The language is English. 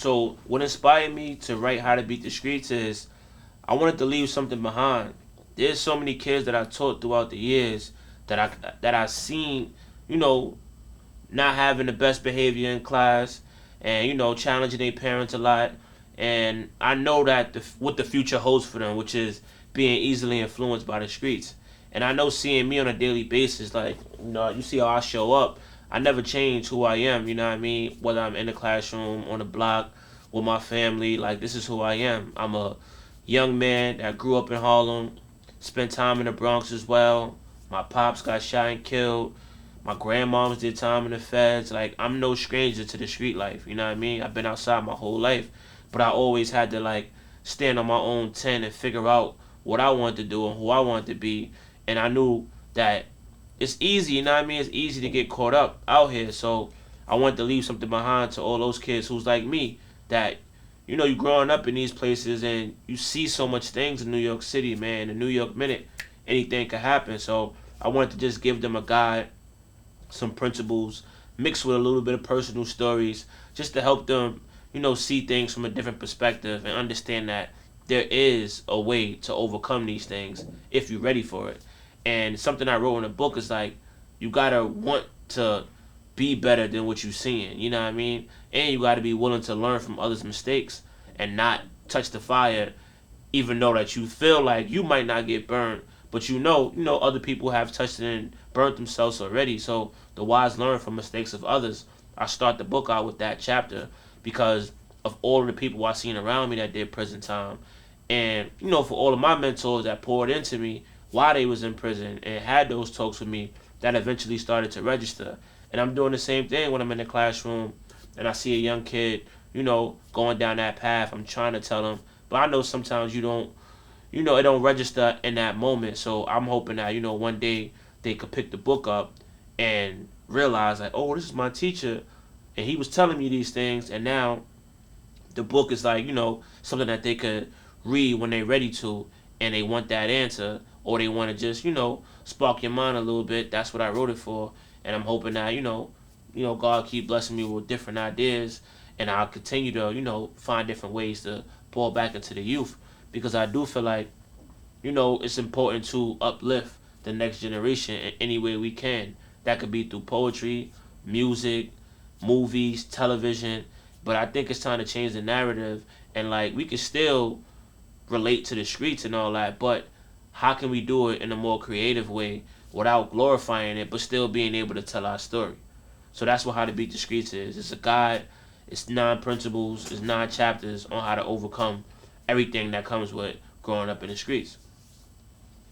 So what inspired me to write How to Beat the Streets is I wanted to leave something behind. There's so many kids that I taught throughout the years that I seen, you know, not having the best behavior in class, and challenging their parents a lot. And I know that what the future holds for them, which is being easily influenced by the streets. And I know seeing me on a daily basis, like you see how I show up. I never change who I am. You know what I mean? Whether I'm in the classroom, on the block, with my family, like this is who I am. I'm a young man that grew up in Harlem, spent time in the Bronx as well. My pops got shot and killed. My grandmoms did time in the feds. Like I'm no stranger to the street life. You know what I mean? I've been outside my whole life, but I always had to like stand on my own 10 and figure out what I wanted to do and who I wanted to be. And I knew that it's easy. You know what I mean? It's easy to get caught up out here. So I wanted to leave something behind to all those kids who's like me that you growing up in these places and you see so much things in New York City, man. In New York minute, anything could happen. So I wanted to just give them a guide, some principles, mixed with a little bit of personal stories, just to help them, see things from a different perspective and understand that there is a way to overcome these things if you're ready for it. And something I wrote in the book is like, you gotta want to be better than what you're seeing. You know what I mean? And you gotta be willing to learn from others' mistakes and not touch the fire, even though that you feel like you might not get burned, but other people have touched it and burnt themselves already. So the wise learn from mistakes of others. I start the book out with that chapter because of all of the people I seen around me that did prison time, and for all of my mentors that poured into me while they was in prison and had those talks with me that eventually started to register. And I'm doing the same thing when I'm in the classroom and I see a young kid, going down that path. I'm trying to tell them, but I know sometimes it don't register in that moment. So I'm hoping that, one day they could pick the book up and realize like, oh, this is my teacher and he was telling me these things, and now the book is like, something that they could read when they're ready to and they want that answer, or they want to just, spark your mind a little bit. That's what I wrote it for. And I'm hoping that, God keep blessing me with different ideas and I'll continue to, find different ways to pour back into the youth, because I do feel like, it's important to uplift the next generation in any way we can. That could be through poetry, music, movies, television. But I think it's time to change the narrative, and like we can still relate to the streets and all that, but how can we do it in a more creative way without glorifying it but still being able to tell our story? So that's what How to Beat the Streets is. It's a guide, it's 9 principles, it's 9 chapters on how to overcome everything that comes with growing up in the streets.